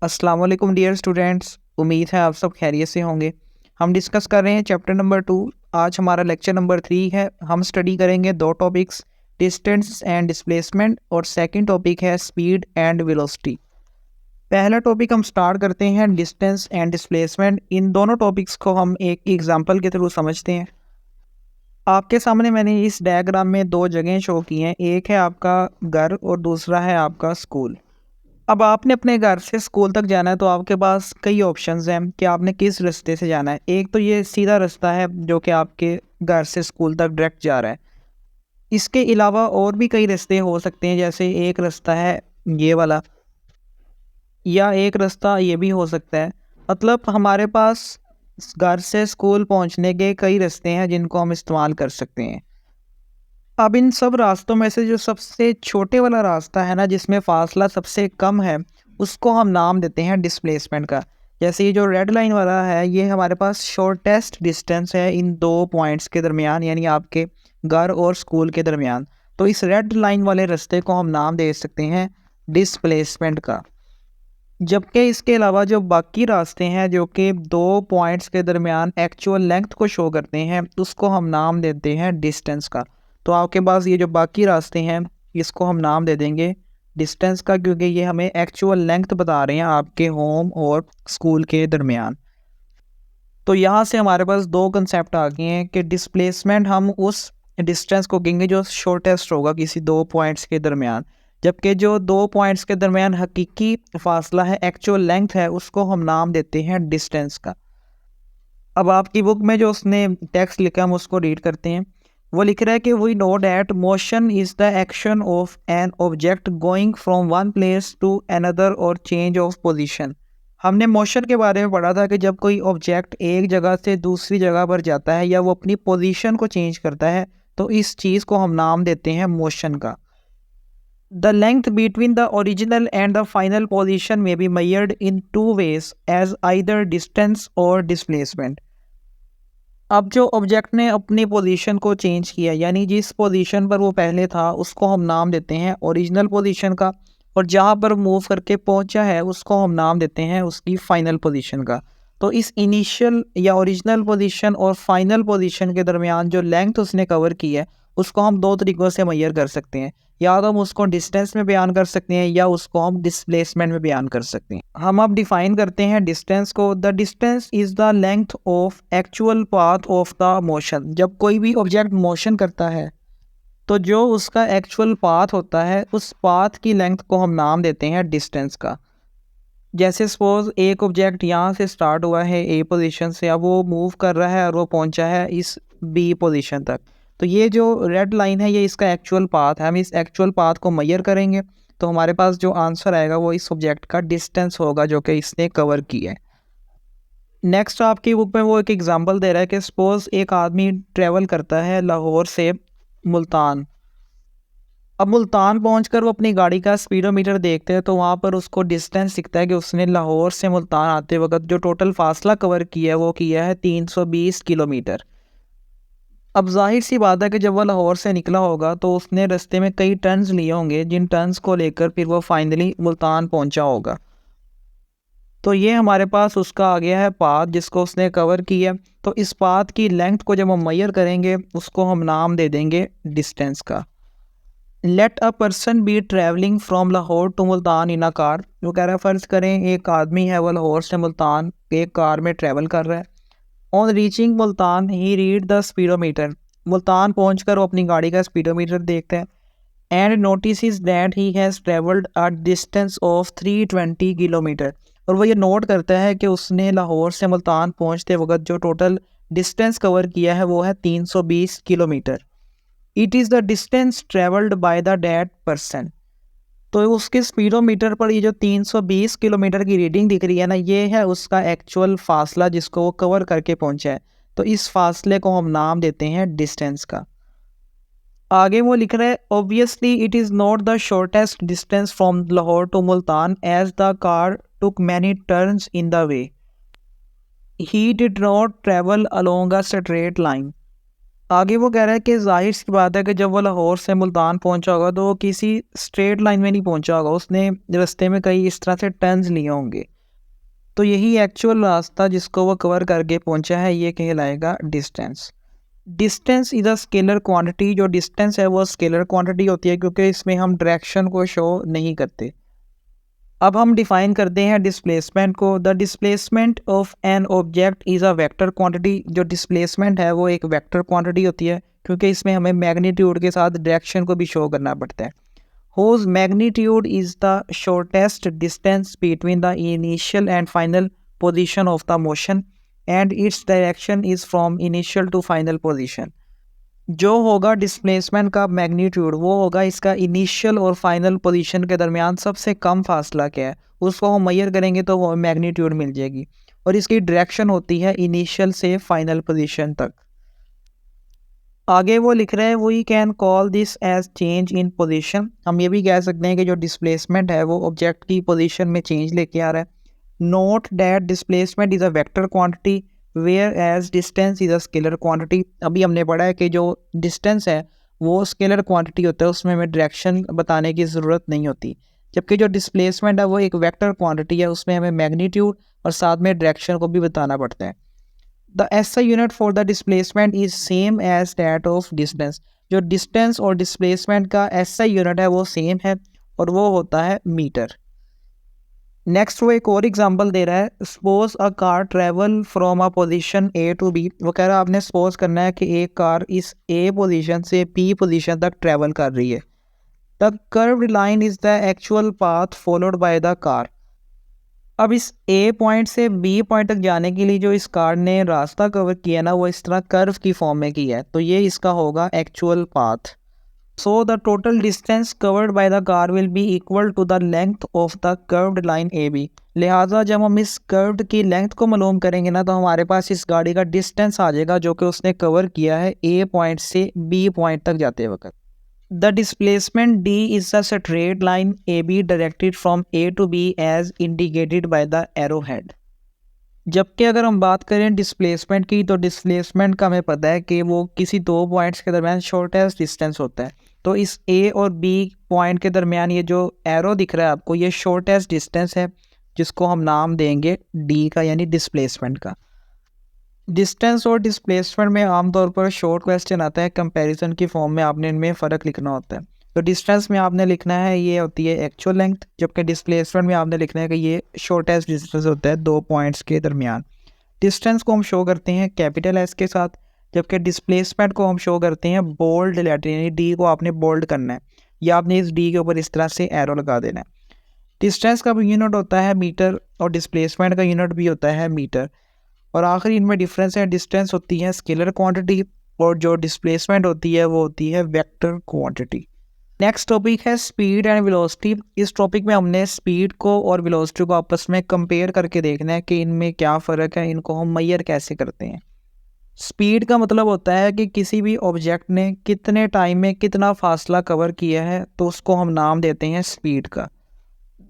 अस्सलाम वालेकुम dear students, उम्मीद है आप सब खैरियत से होंगे। हम डिस्कस कर रहे हैं चैप्टर नंबर 2। आज हमारा लेक्चर नंबर 3 है। हम स्टडी करेंगे दो टॉपिक्स, डिस्टेंस एंड डिस्प्लेसमेंट, और सेकंड टॉपिक है स्पीड एंड वेलोसिटी। पहला टॉपिक हम स्टार्ट करते हैं डिस्टेंस एंड डिस्प्लेसमेंट। इन दोनों टॉपिक्स को हम एक एग्जांपल के थ्रू समझते हैं। आपके सामने मैंने इस डायग्राम में दो जगह शो की हैं, एक है आपका घर और दूसरा है आपका स्कूल। अब आपने अपने घर से स्कूल तक जाना है तो आपके पास कई ऑप्शंस हैं कि आपने किस रास्ते से जाना है। एक तो ये सीधा रास्ता है जो कि आपके घर से स्कूल तक डायरेक्ट जा रहा है। इसके अलावा और भी कई रास्ते हो सकते हैं, जैसे एक रास्ता है ये वाला, या एक रास्ता ये भी हो सकता है। मतलब हमारे पास घर से स्कूल पहुंचने के कई रास्ते हैं जिनको हम इस्तेमाल कर सकते हैं। अब इन सब रास्तों में से जो सबसे छोटे वाला रास्ता है ना, जिसमें फासला सबसे कम है, उसको हम नाम देते हैं डिस्प्लेसमेंट का। जैसे ये जो रेड लाइन वाला है, ये हमारे पास शॉर्टेस्ट डिस्टेंस है इन दो पॉइंट्स के दरमियान, यानी आपके घर और स्कूल के दरमियान। तो इस रेड लाइन वाले रास्ते को हम नाम दे सकते हैं डिस्प्लेसमेंट का। जबकि इसके अलावा जो बाकी रास्ते हैं जो कि दो पॉइंट्स के दरमियान एक्चुअल लेंथ को शो करते हैं, उसको हम नाम देते हैं डिस्टेंस का। तो आपके पास ये जो बाकी रास्ते हैं, इसको हम नाम दे देंगे डिस्टेंस का, क्योंकि ये हमें एक्चुअल लेंथ बता रहे हैं आपके होम और स्कूल के दरमियान। तो यहाँ से हमारे पास दो कंसेप्ट आ गए हैं कि डिस्प्लेसमेंट हम उस डिस्टेंस को कहेंगे जो शॉर्टेस्ट होगा किसी दो पॉइंट्स के दरमियान, जबकि जो दो पॉइंट्स के दरमियान हकीकी फासला है, एक्चुअल लेंथ है, उसको हम नाम देते हैं डिस्टेंस का। अब आपकी बुक में जो उसने टेक्स्ट लिखा हम उसको रीड करते हैं। वो लिख रहा है कि we know that motion is the action of an object going from one place to another और चेंज ऑफ पोजीशन। हमने मोशन के बारे में पढ़ा था कि जब कोई ऑब्जेक्ट एक जगह से दूसरी जगह पर जाता है या वो अपनी पोजीशन को चेंज करता है, तो इस चीज़ को हम नाम देते हैं मोशन का। The length between the original and the final position may be measured in two ways as either distance or displacement. अब जो ऑब्जेक्ट ने अपनी पोजीशन को चेंज किया, यानी जिस पोजीशन पर वो पहले था उसको हम नाम देते हैं ओरिजिनल पोजीशन का, और जहाँ पर मूव करके पहुँचा है उसको हम नाम देते हैं उसकी फाइनल पोजीशन का। तो इस इनिशियल या ओरिजिनल पोजीशन और फाइनल पोजीशन के दरमियान जो लेंथ उसने कवर की है, उसको हम दो तरीक़ों से मेजर कर सकते हैं। या तो हम उसको डिस्टेंस में बयान कर सकते हैं या उसको हम डिस्प्लेसमेंट में बयान कर सकते हैं। हम अब डिफाइन करते हैं डिस्टेंस को। The distance is the length of actual path of the motion. जब कोई भी ऑब्जेक्ट मोशन करता है तो जो उसका एक्चुअल पाथ होता है, उस पाथ की लेंथ को हम नाम देते हैं डिस्टेंस का। जैसे सपोज एक ऑब्जेक्ट यहाँ से स्टार्ट हुआ है ए पोजीशन से, अब वो मूव कर रहा है और वो पहुँचा है इस बी पोजीशन तक। तो ये जो रेड लाइन है ये इसका एक्चुअल पाथ है। हम इस एक्चुअल पाथ को मेजर करेंगे तो हमारे पास जो आंसर आएगा वो इस ऑब्जेक्ट का डिस्टेंस होगा जो कि इसने कवर किया है। नेक्स्ट आपकी बुक में वो एक एग्जांपल दे रहा है कि सपोज एक आदमी ट्रैवल करता है लाहौर से मुल्तान। अब मुल्तान पहुंचकर वो अपनी गाड़ी का स्पीडोमीटर देखते हैं तो वहाँ पर उसको डिस्टेंस दिखता है कि उसने लाहौर से मुल्तान आते वक्त जो टोटल फासला कवर किया है वो किया है 320 किलोमीटर। अब जाहिर सी बात है कि जब वह लाहौर से निकला होगा तो उसने रास्ते में कई टर्न्स लिए होंगे, जिन टर्न्स को लेकर फिर वो फाइनली मुल्तान पहुंचा होगा। तो ये हमारे पास उसका आ गया है पाथ जिसको उसने कवर किया। तो इस पाथ की लेंथ को जब हम मेजर करेंगे उसको हम नाम दे देंगे डिस्टेंस का। Let a person be travelling from Lahore to Multan in a car. वो कह रहा है फ़र्ज़ करें एक आदमी है, वो लाहौर से मुल्तान एक कार में ट्रैवल कर रहा है। On reaching Multan he read the speedometer. Multan पहुंचकर वो अपनी गाड़ी का स्पीडोमीटर देखते हैं and notice that he has travelled a distance of 320 kilometre. और वो ये नोट करता है कि उसने लाहौर से मुल्तान पहुंचते वक्त जो टोटल डिस्टेंस कवर किया है वो है 320 kilometre. It is the distance travelled by the that person. तो उसके स्पीडोमीटर पर ये जो 320 किलोमीटर की रीडिंग दिख रही है ना, ये है उसका एक्चुअल फासला जिसको वो कवर करके पहुंचा है। तो इस फासले को हम नाम देते हैं डिस्टेंस का। आगे वो लिख रहा है obviously it is not the shortest distance from Lahore to Multan as the car took many turns in the way. He did not travel along a straight line. आगे वो कह रहा है कि जाहिर सी बात है कि जब वो लाहौर से मुल्तान पहुंचा होगा तो वो किसी स्ट्रेट लाइन में नहीं पहुंचा होगा, उसने रास्ते में कई इस तरह से टर्न्स लिए होंगे। तो यही एक्चुअल रास्ता जिसको वो कवर करके पहुंचा है ये कहलाएगा distance. Distance is a scalar quantity. जो डिस्टेंस है वो स्केलर क्वांटिटी होती है क्योंकि इसमें हम डायरेक्शन को शो नहीं करते। अब हम डिफाइन करते हैं डिस्प्लेसमेंट को। The displacement of an object is a vector quantity. जो डिस्प्लेसमेंट है वो एक वेक्टर क्वांटिटी होती है क्योंकि इसमें हमें मैग्नीट्यूड के साथ डायरेक्शन को भी शो करना पड़ता है। whose magnitude is the shortest distance between the initial and final position of the motion and its direction is from initial to final position। जो होगा डिस्प्लेसमेंट का मैग्नीट्यूड वो होगा इसका इनिशियल और फाइनल पोजीशन के दरमियान सबसे कम फासला क्या है, उसको हम मेजर करेंगे तो वो मैग्नीट्यूड मिल जाएगी। और इसकी डायरेक्शन होती है इनिशियल से फाइनल पोजीशन तक। आगे वो लिख रहे हैं we can call this as change in position. हम ये भी कह सकते हैं कि जो डिस्प्लेसमेंट है वो ऑब्जेक्ट की पोजीशन में चेंज लेके आ रहा है। Note that displacement is a vector quantity whereas distance is a scalar quantity. अभी हमने पढ़ा है कि जो डिस्टेंस है वो स्केलर क्वांटिटी होता है, उसमें हमें डायरेक्शन बताने की ज़रूरत नहीं होती। जबकि जो डिस्प्लेसमेंट है वो एक वेक्टर क्वांटिटी है, उसमें हमें मैग्नीट्यूड और साथ में डायरेक्शन को भी बताना पड़ता है। The SI unit for the displacement is same as that of distance। जो डिस्टेंस और डिस्प्लेसमेंट का SI यूनिट है वो सेम है और वो होता है मीटर। नेक्स्ट वो एक और एग्जांपल दे रहा है। Suppose a car travel from a position A to B। वो कह रहा है आपने सपोज करना है कि एक कार इस A पोजीशन से B पोजीशन तक ट्रेवल कर रही है। The curved line is the actual path followed by the car. अब इस A पॉइंट से B पॉइंट तक जाने के लिए जो इस कार ने रास्ता कवर किया ना वो इस तरह कर्व की फॉर्म में किया है, तो ये इसका होगा actual path. So the total distance covered by the car will be equal to the length of the curved line AB। लिहाजा जब हम इस कर्व्ड की लेंथ को मालूम करेंगे ना तो हमारे पास इस गाड़ी का डिस्टेंस आ जाएगा जो कि उसने कवर किया है A पॉइंट से B पॉइंट तक जाते वक्त। The displacement D is a straight line AB directed from A to B as indicated by the arrowhead। जबकि अगर हम बात करें डिस्प्लेसमेंट की तो डिस्प्लेसमेंट का हमें पता है कि वो किसी दो पॉइंट्स के दरमियान शॉर्टेस्ट डिस्टेंस होता है। तो इस A और B पॉइंट के दरमियान ये जो एरो दिख रहा है आपको ये शॉर्टेस्ट डिस्टेंस है जिसको हम नाम देंगे D का, यानी डिस्प्लेसमेंट का। डिस्टेंस और डिस्प्लेसमेंट में आमतौर पर शॉर्ट क्वेश्चन आता है कंपैरिजन की फॉर्म में, आपने इनमें फ़र्क लिखना होता है। तो डिस्टेंस में आपने लिखना है ये होती है एक्चुअल लेंथ, जबकि डिस्प्लेसमेंट में आपने लिखना है कि ये शॉर्टेस्ट डिस्टेंस होता है दो पॉइंट्स के दरमियान। डिस्टेंस को हम शो करते हैं कैपिटल एस के साथ, जबकि डिस्प्लेसमेंट को हम शो करते हैं बोल्ड लेटर, यानी डी को आपने बोल्ड करना है या आपने इस डी के ऊपर इस तरह से एरो लगा देना है। डिस्टेंस का यूनिट होता है मीटर और डिस्प्लेसमेंट का यूनिट भी होता है मीटर। और आखिरी इनमें डिफरेंस है, डिस्टेंस होती है स्केलर क्वांटिटी और जो डिस्प्लेसमेंट होती है वो होती है वेक्टर क्वांटिटी। नेक्स्ट टॉपिक है स्पीड एंड वेलोसिटी। इस टॉपिक में हमने स्पीड को और वेलोसिटी को आपस में कंपेयर करके देखना है कि इनमें क्या फ़र्क है, इनको हम मेजर कैसे करते हैं। स्पीड का मतलब होता है कि किसी भी ऑब्जेक्ट ने कितने टाइम में कितना फासला कवर किया है, तो उसको हम नाम देते हैं स्पीड का।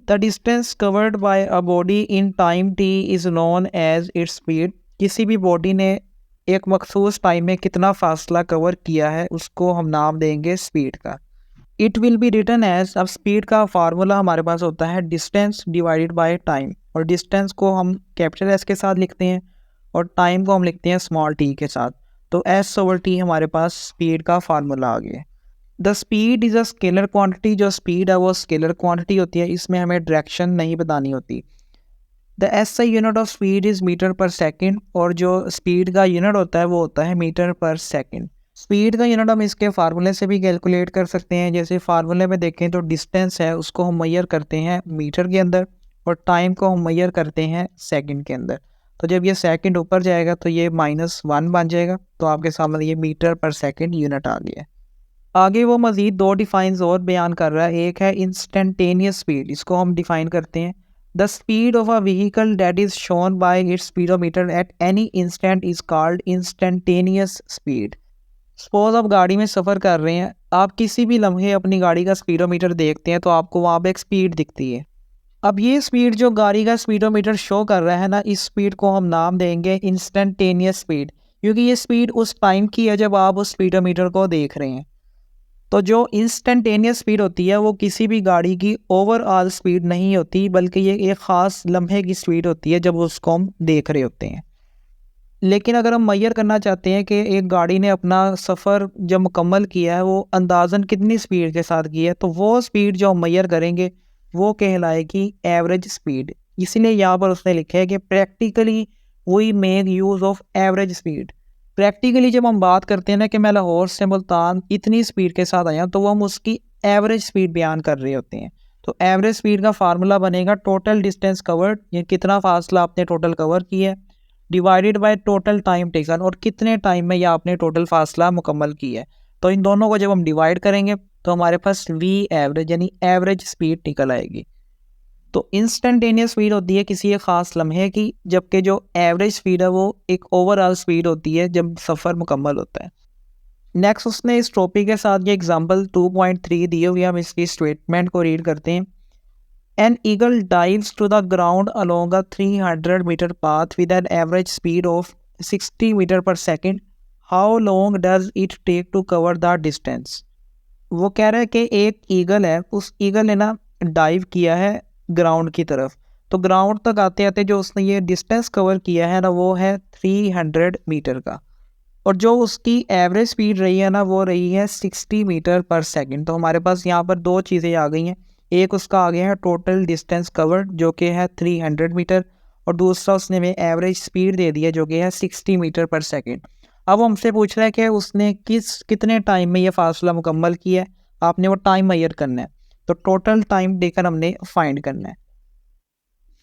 The distance covered by a body in time t is known as its speed। किसी भी बॉडी ने एक मखसूस टाइम में कितना फासला कवर किया है उसको हम नाम देंगे स्पीड का। It will be written as. अब स्पीड का फार्मूला हमारे पास होता है डिस्टेंस डिवाइडेड बाय टाइम, और डिस्टेंस को हम कैपिटल एस के साथ लिखते हैं और टाइम को हम लिखते हैं स्मॉल टी के साथ। तो एस ओवर टी हमारे पास स्पीड का फार्मूला आ गया। The speed is a scalar quantity. जो स्पीड है वो स्केलर क्वांटिटी होती है, इसमें हमें डायरेक्शन नहीं बतानी होती। The SI unit of speed is metre per second, और जो स्पीड का यूनिट होता है वो होता है मीटर पर सेकंड। स्पीड का यूनिट हम इसके फार्मूले से भी कैलकुलेट कर सकते हैं। जैसे फार्मूले में देखें तो डिस्टेंस है उसको हम मेजर करते हैं मीटर के अंदर और टाइम को हम मेजर करते हैं सेकंड के अंदर। तो जब ये सेकंड ऊपर जाएगा तो ये -1 बन जाएगा, तो आपके सामने ये मीटर पर सेकंड यूनिट आ गया। आगे वो मज़ीद दो डिफाइंस और बयान कर रहा है। एक है इंस्टेंटेनियस स्पीड, इसको हम डिफाइन करते हैं। The speed of a vehicle that is shown by it's speedometer at any instant is called instantaneous speed. Suppose आप गाड़ी में सफ़र कर रहे हैं, आप किसी भी लम्हे अपनी गाड़ी का स्पीडोमीटर देखते हैं तो आपको वहाँ पे एक स्पीड दिखती है। अब ये स्पीड जो गाड़ी का स्पीडोमीटर शो कर रहा है ना, इस स्पीड को हम नाम देंगे इंस्टेंटेनियस स्पीड, क्योंकि ये स्पीड उस टाइम की है जब आप उस स्पीडोमीटर को देख रहे हैं। तो जो इंस्टेंटेनियस स्पीड होती है वो किसी भी गाड़ी की ओवरऑल स्पीड नहीं होती, बल्कि ये एक ख़ास लम्हे की स्पीड होती है जब उसको हम देख रहे होते हैं। लेकिन अगर हम मैयर करना चाहते हैं कि एक गाड़ी ने अपना सफ़र जब मुकम्मल किया है वो अंदाज़न कितनी स्पीड के साथ की है, तो वो स्पीड जो हम मैयर करेंगे वो कहलाएगी एवरेज स्पीड। इसीलिए यहाँ पर उसने लिखा है कि practically we make use of average speed. Practically जब हम बात करते हैं ना कि मैं लाहौर से मुल्तान इतनी स्पीड के साथ आया, तो वो हम उसकी एवरेज स्पीड बयान कर रहे होते हैं। तो एवरेज स्पीड का फार्मूला बनेगा टोटल डिस्टेंस कवर्ड, ये कितना फासला आपने टोटल कवर किया है, divided by total time taken, और कितने टाइम में यह आपने टोटल फासला मुकम्मल किया है। तो इन दोनों को जब हम डिवाइड करेंगे तो हमारे पास वी एवरेज यानी एवरेज स्पीड निकल आएगी। तो इंस्टेंटेनियस स्पीड होती है किसी एक ख़ास लम्हे की, जबकि जो एवरेज स्पीड है वो एक ओवरऑल स्पीड होती है जब सफ़र मुकम्मल होता है। नेक्स्ट उसने इस टॉपिक के साथ ये एग्जांपल 2.3 दिए हुए, हम इसकी स्टेटमेंट को रीड करते हैं। An eagle dives to the ground along a 300-meter path with an average speed of 60 meter per second. How long does it take to cover the distance? वो कह रहा है कि एक ईगल है, उस ईगल ने ना डाइव किया है ग्राउंड की तरफ, तो ग्राउंड तक आते आते जो उसने ये डिस्टेंस कवर किया है ना वो है 300 मीटर का, और जो उसकी एवरेज स्पीड रही है ना वो रही है 60 मीटर पर सेकंड। तो हमारे पास यहाँ पर दो चीज़ें आ गई हैं, एक उसका आ गया है टोटल डिस्टेंस कवर्ड जो कि है 300 मीटर, और दूसरा उसने हमें एवरेज स्पीड दे दी है जो कि है 60 मीटर पर सेकंड। अब हमसे पूछ रहा है कि उसने कितने टाइम में ये फासला मुकम्मल किया है, आपने वो टाइम मेजर करना है, तो टोटल टाइम देकर हमने फाइंड करना है।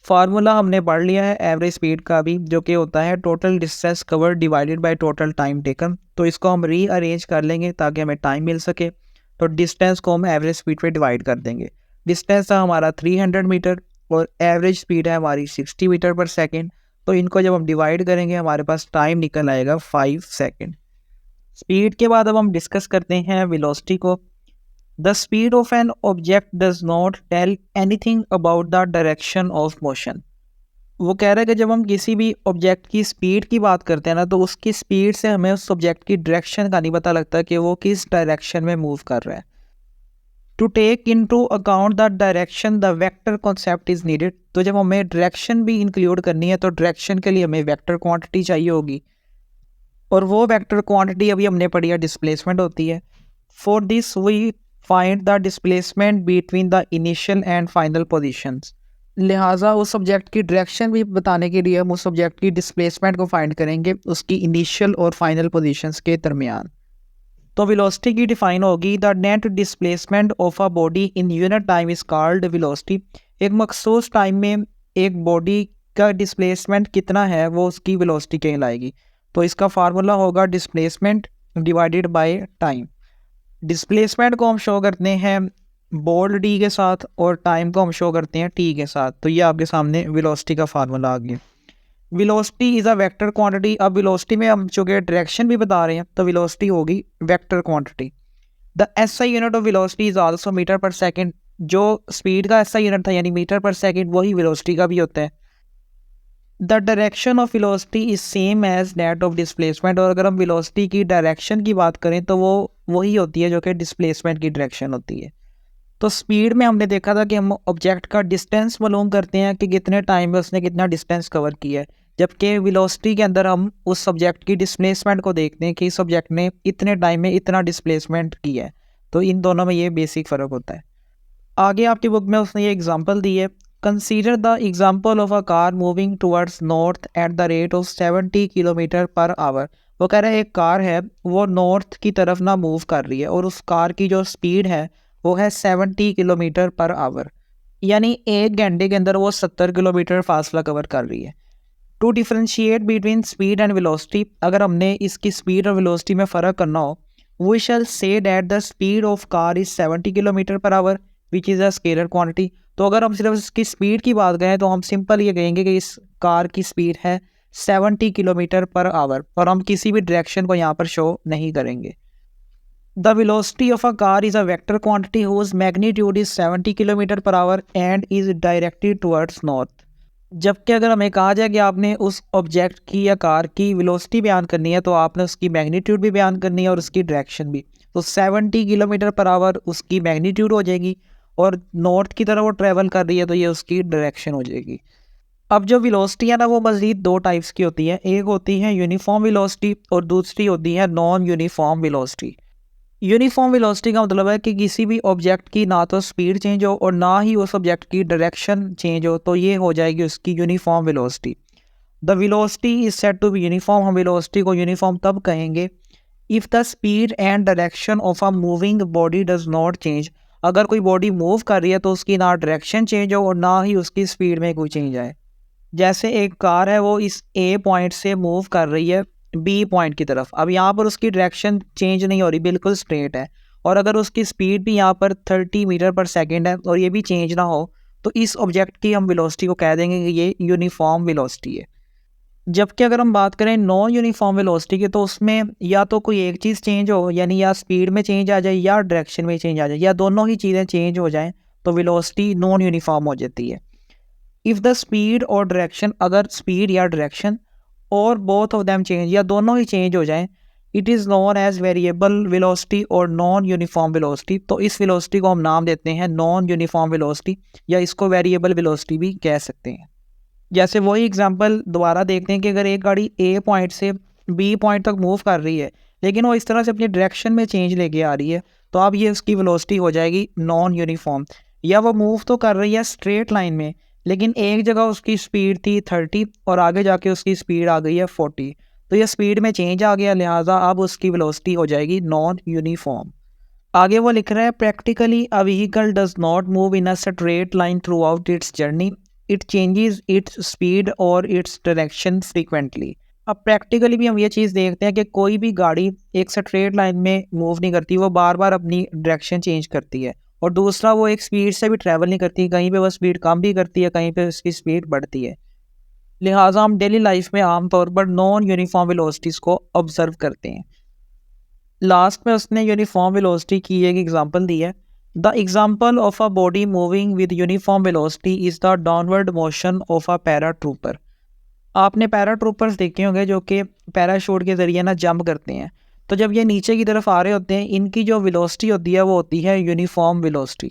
फार्मूला हमने पढ़ लिया है एवरेज स्पीड का भी, जो कि होता है total distance cover divided by total time taken. तो इसको हम रीअरेंज कर लेंगे ताकि हमें टाइम मिल सके। तो डिस्टेंस को हम एवरेज स्पीड पे डिवाइड कर देंगे। डिस्टेंस था हमारा 300 मीटर और एवरेज स्पीड है हमारी 60 मीटर पर सेकेंड। तो इनको जब हम डिवाइड करेंगे हमारे पास टाइम निकल आएगा 5 सेकेंड। स्पीड के बाद अब हम डिस्कस करते हैं वेलोसिटी को। The speed of an object does not tell anything about the direction of motion. वो कह रहा है कि जब हम किसी भी ऑब्जेक्ट की स्पीड की बात करते हैं ना, तो उसकी स्पीड से हमें उस ऑब्जेक्ट की डायरेक्शन का नहीं पता लगता कि वो किस डायरेक्शन में मूव कर रहा है। To take into account the direction the vector concept is needed. तो जब हमें डायरेक्शन भी इंक्लूड करनी है तो डायरेक्शन के लिए हमें वेक्टर क्वांटिटी चाहिए होगी, और वो वेक्टर क्वांटिटी अभी हमने पढ़ी है डिस्प्लेसमेंट होती है। For this we find the displacement between the initial and final positions. लिहाजा उस सब्जेक्ट की डायरेक्शन भी बताने के लिए हम उस सब्जेक्ट की डिस्प्लेसमेंट को फाइंड करेंगे उसकी इनिशियल और फाइनल पोजीशंस के दरमियान। तो वेलोसिटी की डिफाइन होगी the net displacement of a body in unit time is called velocity. एक मखसूस टाइम में एक बॉडी का डिस्प्लेसमेंट कितना है वो उसकी वेलोसिटी कहलाएगी। तो इसका फार्मूला होगा displacement divided by time. Displacement को हम शो करते हैं बोल्ड डी के साथ और टाइम को हम शो करते हैं टी के साथ। तो ये आपके सामने वेलोसिटी का फार्मूला आ गया। Velocity is a vector quantity. अब वेलोसिटी में हम चूँकि डायरेक्शन भी बता रहे हैं तो वेलोसिटी होगी vector quantity. The SI unit of velocity is also metre per second. जो स्पीड का एसआई यूनिट था यानी मीटर पर सेकंड, वही वेलोसिटी का भी होता है। The direction of velocity is same as that of displacement. और अगर हम वेलोसिटी की डायरेक्शन की बात करें तो वो वही होती है जो कि डिस्प्लेसमेंट की डायरेक्शन होती है। तो स्पीड में हमने देखा था कि हम ऑब्जेक्ट का डिस्टेंस मालूम करते हैं कि कितने टाइम में उसने कितना डिस्टेंस कवर किया है, जबकि वेलोसिटी के अंदर हम उस सब्जेक्ट की डिस्प्लेसमेंट को देखते हैं कि इस सब्जेक्ट ने इतने टाइम में इतना डिस्प्लेसमेंट किया है। तो इन दोनों में ये बेसिक फ़र्क होता है। आगे आपकी बुक में उसने ये एग्जांपल दी है। Consider the example of a car moving towards north at the rate of 70 kilometre per our. वो कह रहा है एक कार है वो नॉर्थ की तरफ ना मूव कर रही है और उस कार की जो स्पीड है वो है 70 किलोमीटर पर आवर, यानी एक घंटे के अंदर वो 70 किलोमीटर फासला कवर कर रही है। To differentiate between speed and velocity, अगर हमने इसकी स्पीड और वेलोसिटी में फ़र्क करना हो, we shall say that the speed of car is 70 kilometre per hour which is a scalar quantity. तो अगर हम सिर्फ इसकी स्पीड की बात करें तो हम सिंपल ये कहेंगे कि इस कार की स्पीड है 70 किलोमीटर पर आवर, और हम किसी भी डायरेक्शन को यहाँ पर शो नहीं करेंगे। The velocity of a car is a vector quantity whose magnitude is 70 km per hour and is directed towards north. जबकि अगर हमें कहा जाए कि आपने उस ऑब्जेक्ट की या कार की वेलोसिटी बयान करनी है तो आपने उसकी मैग्नीट्यूड भी बयान करनी है और उसकी डायरेक्शन भी। तो 70 किलोमीटर पर आवर उसकी मैग्नीट्यूड हो जाएगी और नॉर्थ की तरफ वो ट्रैवल कर रही है तो ये उसकी डायरेक्शन हो जाएगी। अब जो वेलोसिटी है ना वो मज़ीद दो टाइप्स की होती है, एक होती है यूनिफॉर्म वेलोसिटी और दूसरी होती है non uniform velocity. Uniform velocity का मतलब है कि किसी भी ऑब्जेक्ट की ना तो स्पीड चेंज हो और ना ही उस ऑब्जेक्ट की डायरेक्शन चेंज हो, तो ये हो जाएगी उसकी uniform velocity. The velocity is said to be uniform. हम वेलोसिटी को यूनिफॉर्म तब कहेंगे if the speed and direction of a moving body does not change. अगर कोई बॉडी मूव कर रही है तो उसकी ना डायरेक्शन चेंज हो और ना ही उसकी स्पीड में कोई चेंज आए। जैसे एक कार है वो इस ए पॉइंट से मूव कर रही है बी पॉइंट की तरफ। अब यहाँ पर उसकी डायरेक्शन चेंज नहीं हो रही, बिल्कुल स्ट्रेट है। और अगर उसकी स्पीड भी यहाँ पर 30 मीटर पर सेकंड है और ये भी चेंज ना हो, तो इस ऑब्जेक्ट की हम वेलोसिटी को कह देंगे कि ये यूनिफॉर्म वेलोसिटी है। जबकि अगर हम बात करें नॉन यूनिफॉर्म वेलोसिटी की, तो उसमें या तो कोई एक चीज़ चेंज हो, यानी या स्पीड में चेंज आ जाए या डायरेक्शन में चेंज आ जाए, या दोनों ही चीज़ें चेंज हो जाएँ, तो वेलोसिटी नॉन यूनिफॉर्म हो जाती है। इफ़ द स्पीड और डायरेक्शन, अगर स्पीड या डायरेक्शन और बोथ ऑफ देम चेंज, या दोनों ही चेंज हो जाएं, it is known as variable velocity और नॉन यूनिफॉर्म वेलोसिटी। तो इस वेलोसिटी को हम नाम देते हैं नॉन यूनिफॉर्म वेलोसिटी, या इसको वेरिएबल वेलोसिटी भी कह सकते हैं। जैसे वही एग्जांपल दोबारा देखते हैं कि अगर एक गाड़ी ए पॉइंट से बी पॉइंट तक मूव कर रही है लेकिन वो इस तरह से अपनी डायरेक्शन में चेंज लेके आ रही है, तो अब ये उसकी वेलोसिटी हो जाएगी नॉन यूनिफॉर्म। या वो मूव तो कर रही है स्ट्रेट लाइन में, लेकिन एक जगह उसकी स्पीड थी 30 और आगे जाके उसकी स्पीड आ गई है 40, तो ये स्पीड में चेंज आ गया, लिहाजा अब उसकी वेलोसिटी हो जाएगी नॉन यूनिफॉर्म। आगे वो लिख रहा है practically a vehicle does not move in a straight line through out it's journey, it changes its speed और इट्स डायरेक्शन फ्रीक्वेंटली। अब प्रैक्टिकली भी हम ये चीज़ देखते हैं कि कोई भी गाड़ी एक स्ट्रेट लाइन में मूव नहीं करती, वो बार बार अपनी डायरेक्शन चेंज करती है। और दूसरा, वो एक स्पीड से भी ट्रैवल नहीं करती, कहीं पे वो स्पीड कम भी करती है, कहीं पे उसकी स्पीड बढ़ती है। लिहाजा हम डेली लाइफ में आमतौर पर नॉन यूनिफॉर्म वेलोसिटीज़ को ऑब्जर्व करते हैं। लास्ट में उसने यूनिफॉर्म वेलोसिटी की एक एग्जांपल दी है। The example of a body moving with uniform velocity is the downward motion of a paratrooper. आपने पैराट्रूपर्स देखे होंगे जो कि पैराशूट के ज़रिए ना जंप करते हैं। तो जब ये नीचे की तरफ आ रहे होते हैं, इनकी जो वेलोसिटी होती है वो होती है uniform velocity.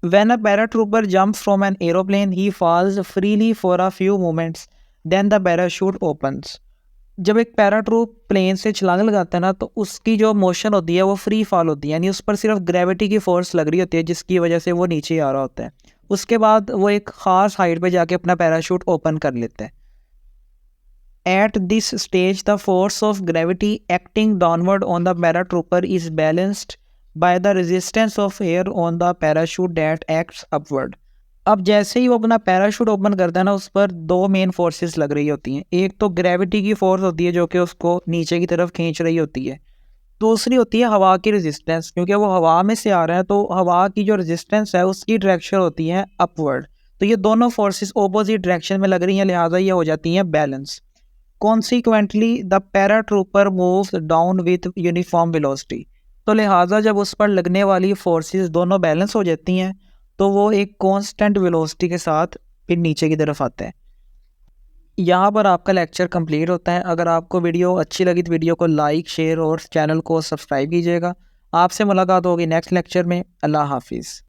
When a paratrooper jumps from an aeroplane, he falls freely for a few moments, then the parachute opens. जब एक पैराट्रूप प्लेन से छलांग लगाता है ना, तो उसकी जो मोशन होती है वो फ्री फॉल होती है, यानी उस पर सिर्फ ग्रेविटी की फोर्स लग रही होती है जिसकी वजह से वो नीचे आ रहा होता है। उसके बाद वो एक ख़ास हाइट पे जाके अपना पैराशूट ओपन कर लेता है। At this stage, the force of gravity acting downward on the paratrooper is balanced by the resistance of air on the parachute that acts upward. अब जैसे ही वो अपना पैराशूट ओपन करता है ना, उस पर दो मेन फोर्सेस लग रही होती हैं। एक तो ग्रेविटी की फोर्स होती है जो कि उसको नीचे की तरफ खींच रही होती है। दूसरी होती है हवा की रेजिस्टेंस, क्योंकि वो हवा में से आ रहा है तो हवा की जो रेजिस्टेंस है उसकी डायरेक्शन होती है अपवर्ड। तो ये दोनों फोर्सेस ऑपोजिट डायरेक्शन में लग रही हैं, लिहाजा ये हो जाती हैं balance. Consequently, the paratrooper moves down with uniform velocity. तो लिहाजा जब उस पर लगने वाली फोर्सेस दोनों बैलेंस हो जाती हैं तो वो एक कांस्टेंट वेलोसिटी के साथ फिर नीचे की तरफ आता है। यहाँ पर आपका लेक्चर कंप्लीट होता है। अगर आपको वीडियो अच्छी लगी तो वीडियो को लाइक, शेयर और चैनल को सब्सक्राइब कीजिएगा। आपसे मुलाकात होगी नेक्स्ट लेक्चर में। अल्लाह हाफिज़।